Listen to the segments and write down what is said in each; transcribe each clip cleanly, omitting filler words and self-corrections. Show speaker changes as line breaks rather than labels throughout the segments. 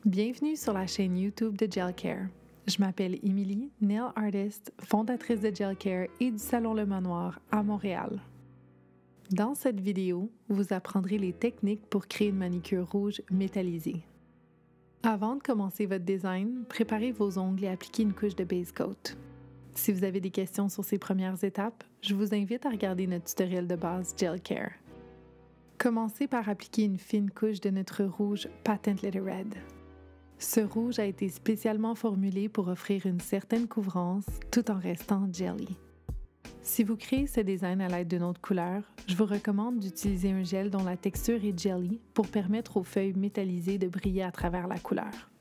Bienvenue sur la chaîne YouTube de GelCare. Je m'appelle Émilie, nail artist, fondatrice de GelCare et du Salon Le Manoir à Montréal. Dans cette vidéo, vous apprendrez les techniques pour créer une manicure rouge métallisée. Avant de commencer votre design, préparez vos ongles et appliquez une couche de base coat. Si vous avez des questions sur ces premières étapes, je vous invite à regarder notre tutoriel de base GelCare. Commencez par appliquer une fine couche de notre rouge Patent Leather Red. Ce rouge a été spécialement formulé pour offrir une certaine couvrance tout en restant jelly. Si vous créez ce design à l'aide d'une autre couleur, je vous recommande d'utiliser un gel dont la texture est jelly pour permettre aux feuilles métallisées de briller à travers la couleur.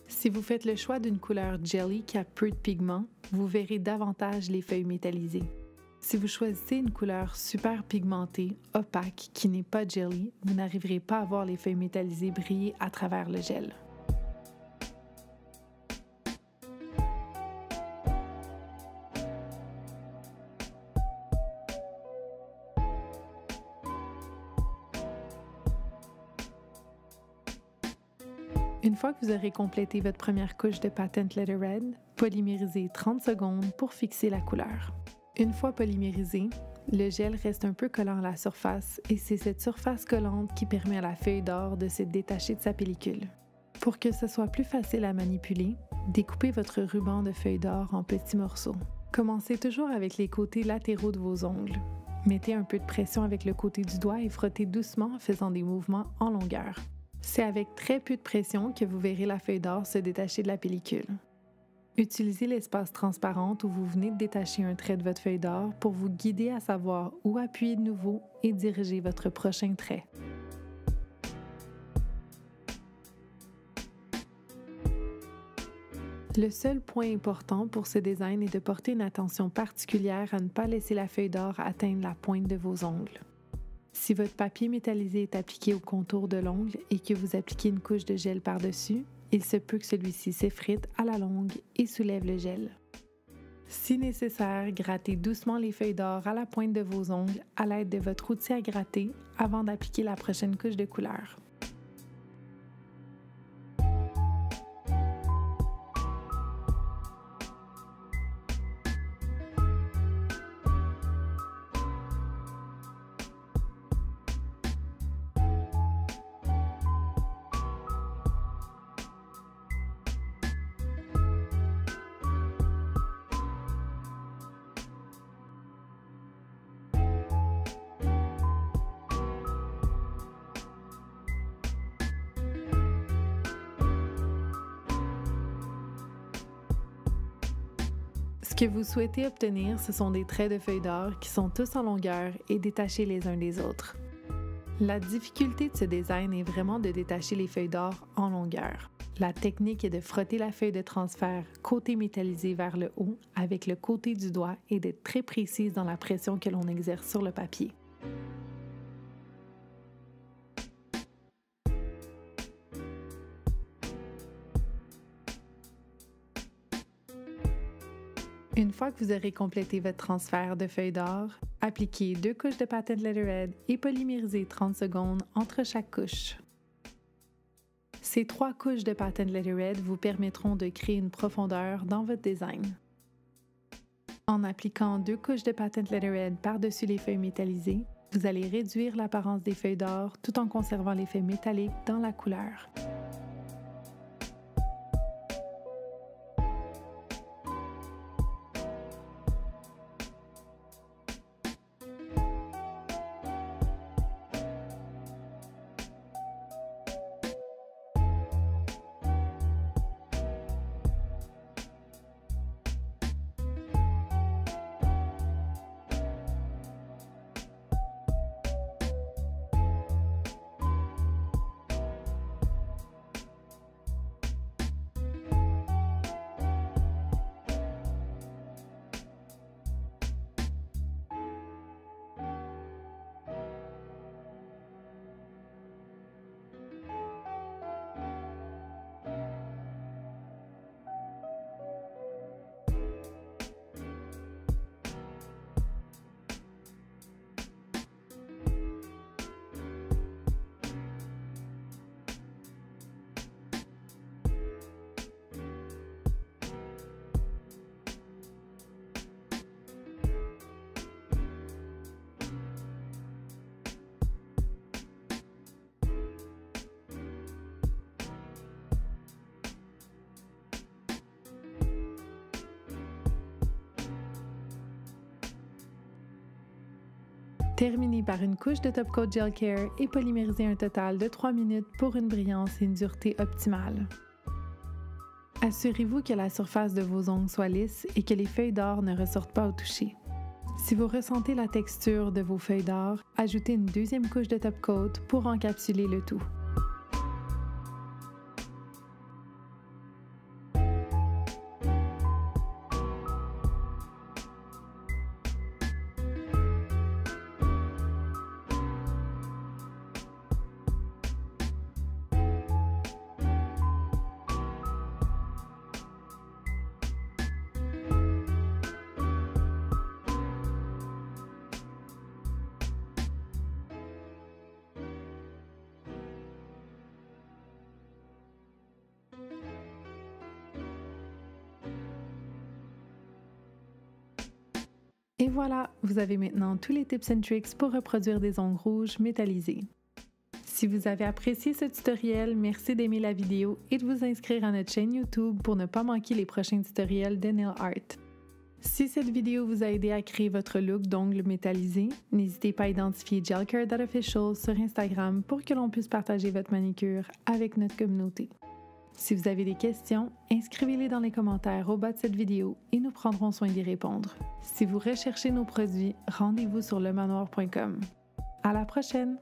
Si vous faites le choix d'une couleur jelly qui a peu de pigments, vous verrez davantage les feuilles métallisées. Si vous choisissez une couleur super pigmentée, opaque, qui n'est pas jelly, vous n'arriverez pas à voir les feuilles métallisées briller à travers le gel. Une fois que vous aurez complété votre première couche de Patent Leather Red, polymérisez 30 secondes pour fixer la couleur. Une fois polymérisé, le gel reste un peu collant à la surface et c'est cette surface collante qui permet à la feuille d'or de se détacher de sa pellicule. Pour que ce soit plus facile à manipuler, découpez votre ruban de feuille d'or en petits morceaux. Commencez toujours avec les côtés latéraux de vos ongles. Mettez un peu de pression avec le côté du doigt et frottez doucement en faisant des mouvements en longueur. C'est avec très peu de pression que vous verrez la feuille d'or se détacher de la pellicule. Utilisez l'espace transparent où vous venez de détacher un trait de votre feuille d'or pour vous guider à savoir où appuyer de nouveau et diriger votre prochain trait. Le seul point important pour ce design est de porter une attention particulière à ne pas laisser la feuille d'or atteindre la pointe de vos ongles. Si votre papier métallisé est appliqué au contour de l'ongle et que vous appliquez une couche de gel par-dessus, il se peut que celui-ci s'effrite à la longue et soulève le gel. Si nécessaire, grattez doucement les feuilles d'or à la pointe de vos ongles à l'aide de votre outil à gratter avant d'appliquer la prochaine couche de couleur. Ce que vous souhaitez obtenir, ce sont des traits de feuilles d'or qui sont tous en longueur et détachés les uns des autres. La difficulté de ce design est vraiment de détacher les feuilles d'or en longueur. La technique est de frotter la feuille de transfert côté métallisé vers le haut avec le côté du doigt et d'être très précise dans la pression que l'on exerce sur le papier. Une fois que vous aurez complété votre transfert de feuilles d'or, appliquez 2 couches de Patent Leather Red et polymérisez 30 secondes entre chaque couche. Ces 3 couches de Patent Leather Red vous permettront de créer une profondeur dans votre design. En appliquant 2 couches de Patent Leather Red par-dessus les feuilles métallisées, vous allez réduire l'apparence des feuilles d'or tout en conservant l'effet métallique dans la couleur. Terminez par une couche de Top Coat Gel Care et polymérisez un total de 3 minutes pour une brillance et une dureté optimale. Assurez-vous que la surface de vos ongles soit lisse et que les feuilles d'or ne ressortent pas au toucher. Si vous ressentez la texture de vos feuilles d'or, ajoutez une deuxième couche de Top Coat pour encapsuler le tout. Et voilà, vous avez maintenant tous les tips and tricks pour reproduire des ongles rouges métallisés. Si vous avez apprécié ce tutoriel, merci d'aimer la vidéo et de vous inscrire à notre chaîne YouTube pour ne pas manquer les prochains tutoriels de nail art. Si cette vidéo vous a aidé à créer votre look d'ongles métallisés, n'hésitez pas à identifier gelcare.official sur Instagram pour que l'on puisse partager votre manicure avec notre communauté. Si vous avez des questions, inscrivez-les dans les commentaires au bas de cette vidéo et nous prendrons soin d'y répondre. Si vous recherchez nos produits, rendez-vous sur lemanoir.com. À la prochaine!